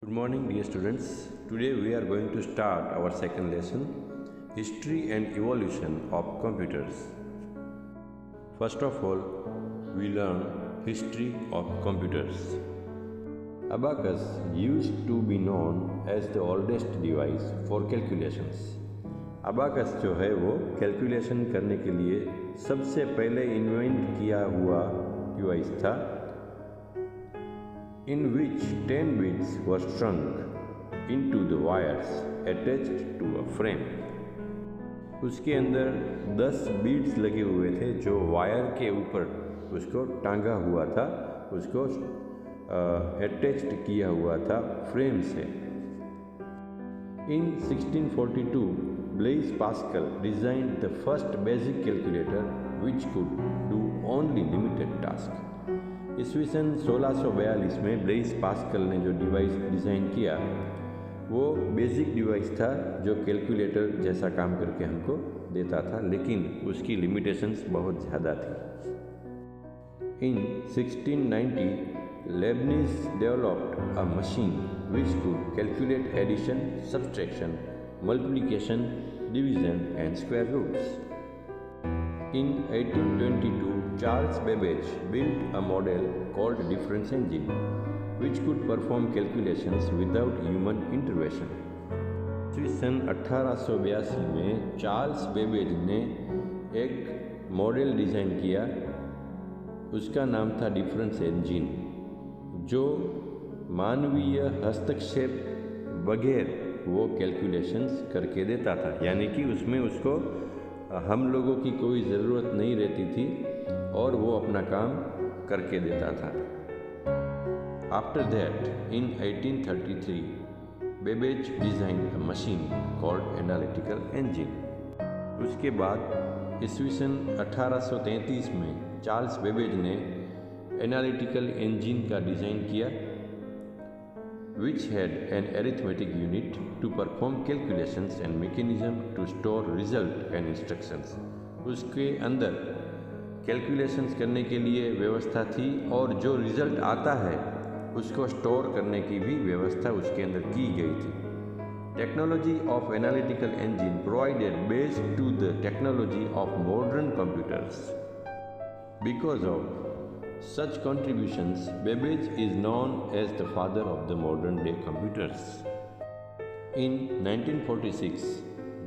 Good morning, dear students. Today we are going to start our second lesson, History and Evolution of Computers. First of all, we learn history of computers. Abacus used to be known as the oldest device for calculations. Abacus जो है वो calculation करने के लिए सबसे पहले invent किया हुआ डिवाइस था, in which 10 bits were strung into the wires attached to a frame. उसके अंदर 10 बीट्स लगे हुए थे जो वायर के ऊपर उसको टांगा हुआ था, उसको अटैच्ड किया हुआ था फ्रेम से. In 1642, Blaise Pascal designed the first basic calculator which could do only limited tasks. ईस्वी सन 1642 में ब्लेइस पास्कल ने जो डिवाइस डिज़ाइन किया वो बेसिक डिवाइस था जो कैलकुलेटर जैसा काम करके हमको देता था, लेकिन उसकी लिमिटेशंस बहुत ज़्यादा थी. In 1690 Leibniz developed a machine which could calculate addition, subtraction, multiplication, division and square roots. In 1822, Charles Babbage built a model called difference engine, which could perform calculations without human intervention. सन 1882 में Charles Babbage ने एक model design किया, उसका नाम था difference engine, जो मानवीय हस्तक्षेप बगैर वो कैलकुलेशंस करके देता था, यानी कि उसमें उसको हम लोगों की कोई ज़रूरत नहीं रहती थी और वो अपना काम करके देता था. After that in 1833 Babbage design a machine called analytical engine. उसके बाद ईस्वी सन 1833 में चार्ल्स बेबेज ने एनालिटिकल इंजन का डिज़ाइन किया, which had an arithmetic unit to perform calculations and mechanism to store result and instructions. उसके अंदर कैलकुलेशंस करने के लिए व्यवस्था थी और जो रिज़ल्ट आता है उसको स्टोर करने की भी व्यवस्था उसके अंदर की गई थी. Technology of analytical engine provided base to the technology of modern computers. Because of such contributions, Babbage is known as the father of the modern day computers. In 1946,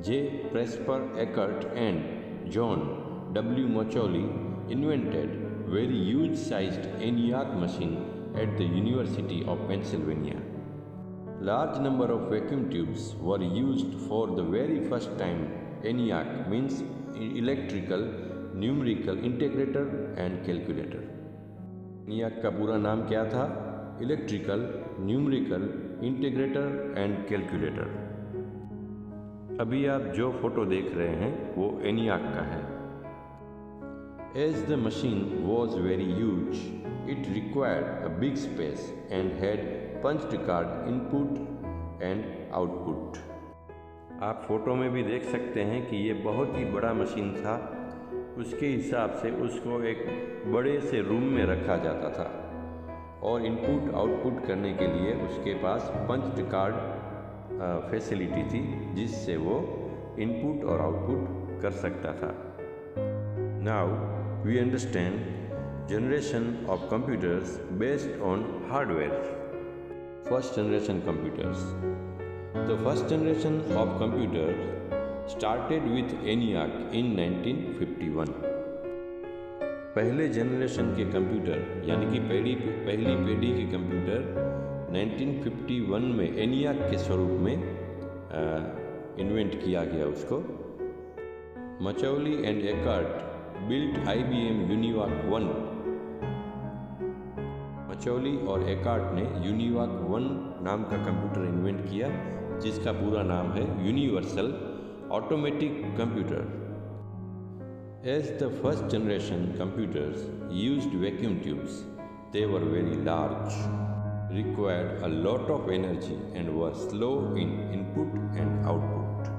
J. Presper Eckert and John W. Macaulay invented very huge-sized ENIAC machine at the University of Pennsylvania. Large number of vacuum tubes were used for the very first time. ENIAC means electrical, numerical integrator and calculator. ENIAC का पूरा नाम क्या था? Electrical, numerical, integrator and calculator. अभी आप जो photo देख रहे हैं वो ENIAC का है. As the machine was very huge, it required a big space and had punched card input and output. आप फोटो में भी देख सकते हैं कि ये बहुत ही बड़ा मशीन था. उसके हिसाब से उसको एक बड़े से रूम में रखा जाता था और इनपुट आउटपुट करने के लिए उसके पास पंच्ड कार्ड फैसिलिटी थी, जिससे वो इनपुट और आउटपुट कर सकता था. Now we understand generation of computers based on hardware. First generation computers. The first generation of computer started with ENIAC in 1951. पहले जनरेशन के कंप्यूटर यानी कि पहली पीढ़ी के कंप्यूटर 1951 में ENIAC के स्वरूप में इन्वेंट किया गया उसको. Macaulay and Eckert built IBM UNIVAC 1. Macaulay और Eckert ने UNIVAC 1 नाम का कंप्यूटर इन्वेंट किया, जिसका पूरा नाम है universal automatic computer. As the first generation computers used vacuum tubes, they were very large, required a lot of energy and were slow in input and output.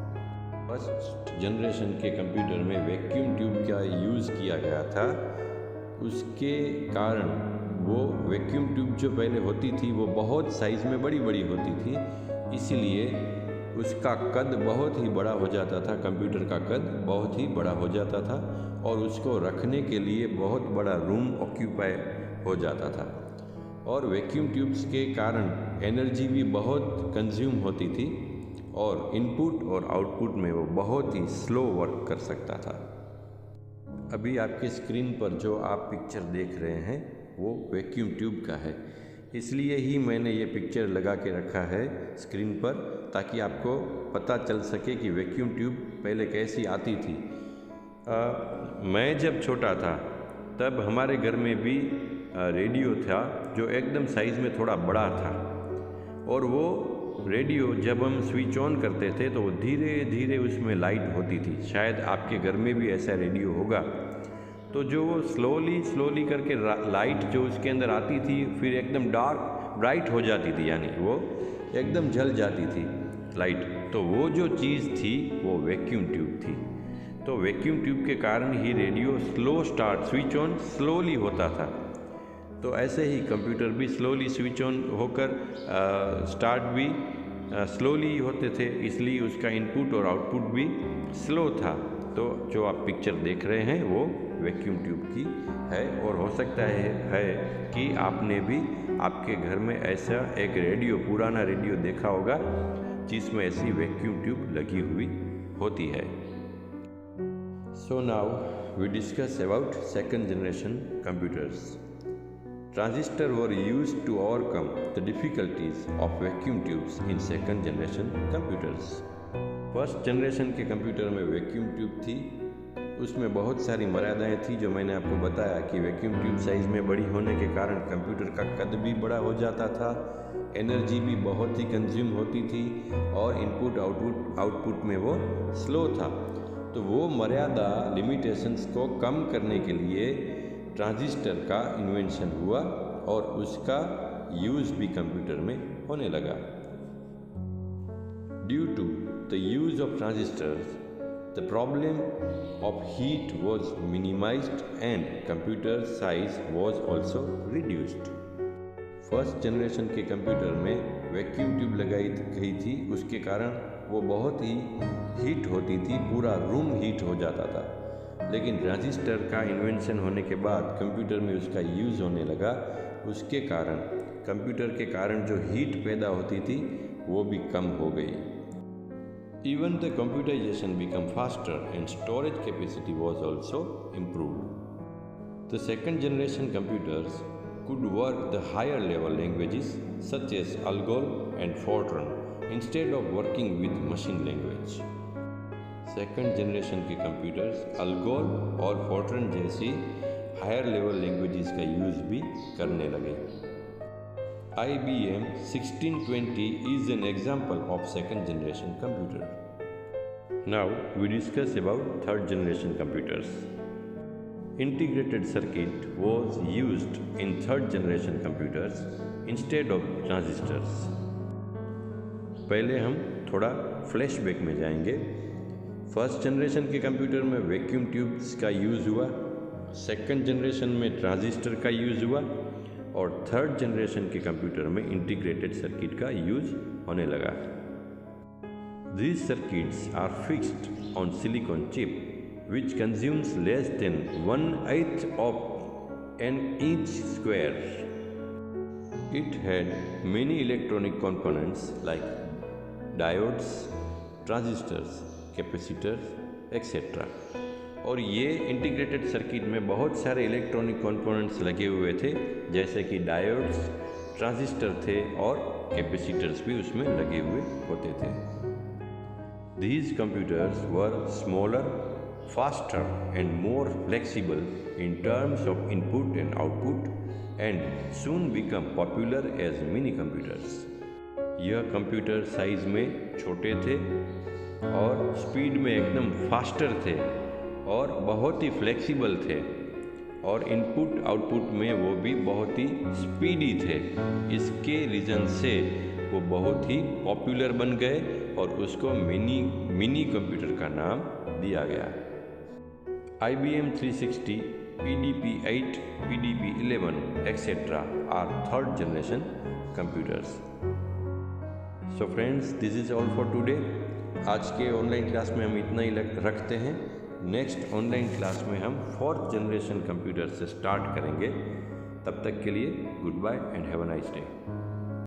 First generation के computer में vacuum tube का use किया गया था, उसके कारण वो vacuum tube जो पहले होती थी वो बहुत साइज़ में बड़ी बड़ी होती थी, इसीलिए उसका कद बहुत ही बड़ा हो जाता था, कंप्यूटर का कद बहुत ही बड़ा हो जाता था और उसको रखने के लिए बहुत बड़ा रूम ऑक्यूपाई हो जाता था। और वैक्यूम ट्यूब्स के कारण एनर्जी भी बहुत कंज्यूम होती थी और इनपुट और आउटपुट में वो बहुत ही स्लो वर्क कर सकता था। अभी आपकी स्क्रीन पर जो आप पिक्चर देख रहे हैं वो वैक्यूम ट्यूब का है, इसलिए ही मैंने ये पिक्चर लगा के रखा है स्क्रीन पर, ताकि आपको पता चल सके कि वैक्यूम ट्यूब पहले कैसी आती थी। मैं जब छोटा था तब हमारे घर में भी रेडियो था जो एकदम साइज़ में थोड़ा बड़ा था, और वो रेडियो जब हम स्विच ऑन करते थे तो वो धीरे धीरे उसमें लाइट होती थी। शायद आपके घर में भी ऐसा रेडियो होगा। तो जो वो स्लोली करके लाइट जो उसके अंदर आती थी फिर एकदम डार्क ब्राइट हो जाती थी, यानी वो एकदम जल जाती थी लाइट। तो वो जो चीज़ थी वो वैक्यूम ट्यूब थी। तो वैक्यूम ट्यूब के कारण ही रेडियो स्विच ऑन स्लोली होता था। तो ऐसे ही कंप्यूटर भी स्लोली स्विच ऑन होकर स्टार्ट भी स्लोली होते थे, इसलिए उसका इनपुट और आउटपुट भी स्लो था। तो जो आप पिक्चर देख रहे हैं वो वैक्यूम ट्यूब की है, और हो सकता है कि आपने भी आपके घर में ऐसा एक रेडियो, पुराना रेडियो देखा होगा जिसमें ऐसी वैक्यूम ट्यूब लगी हुई होती है। So now we discuss about second generation computers. Transistors were used to overcome the difficulties of vacuum tubes in second generation computers. First generation के कंप्यूटर में वैक्यूम ट्यूब थी, उसमें बहुत सारी मर्यादाएं थी जो मैंने आपको बताया कि वैक्यूम ट्यूब साइज़ में बड़ी होने के कारण कंप्यूटर का कद भी बड़ा हो जाता था, एनर्जी भी बहुत ही कंज्यूम होती थी और इनपुट आउटपुट में वो स्लो था। तो वो मर्यादा लिमिटेशंस को कम करने के लिए ट्रांजिस्टर का इन्वेंशन हुआ और उसका यूज़ भी कंप्यूटर में होने लगा। Due to the use of transistors the problem of heat was minimized and computer size was also reduced. First generation के कंप्यूटर में वैक्यूम ट्यूब लगाई गई थी, उसके कारण वो बहुत ही हीट होती थी, पूरा रूम हीट हो जाता था। लेकिन ट्रांजिस्टर का इन्वेंशन होने के बाद कंप्यूटर में उसका यूज़ होने लगा, उसके कारण कंप्यूटर के कारण जो हीट पैदा होती थी वो भी कम हो गई। Even the computerization become faster and storage capacity was also improved. The second generation computers could work the higher level languages such as ALGOL and Fortran instead of working with machine language. Second generation के computers Algol और Fortran जैसी higher level languages का use भी करने लगे। IBM 1620 is an example of second generation computer. Now we discuss about third generation computers. Integrated circuit was used in third generation computers instead of transistors. पहले हम थोड़ा flashback में जाएंगे। First generation के कंप्यूटर में वैक्यूम ट्यूब्स का use हुआ, second generation में ट्रांजिस्टर का यूज़ हुआ और थर्ड जनरेशन के कंप्यूटर में इंटीग्रेटेड सर्किट का यूज़ होने लगा। These circuits are fixed on silicon chip which consumes less than 1/8 of an inch square. It had many electronic components like diodes, transistors, capacitors etcetera. और ये integrated circuit में बहुत सारे electronic components लगे हुए थे, जैसे कि डायोड्स, ट्रांजिस्टर थे और कैपेसिटर्स भी उसमें लगे हुए होते थे। These computers were smaller, faster and more flexible in terms of input and output and soon become popular as mini computers. यह कंप्यूटर साइज में छोटे थे और स्पीड में एकदम फास्टर थे और बहुत ही फ्लेक्सिबल थे और इनपुट आउटपुट में वो भी बहुत ही स्पीडी थे। इसके रीज़न से वो बहुत ही पॉपुलर बन गए और उसको मिनी कंप्यूटर का नाम दिया गया। IBM 360 PDP-8, PDP-11, etc. are third generation computers. So friends, this is all for today. आज के ऑनलाइन क्लास में हम इतना ही रखते हैं। नेक्स्ट ऑनलाइन क्लास में हम फोर्थ जनरेशन कंप्यूटर से स्टार्ट करेंगे। तब तक के लिए good bye and have a nice day.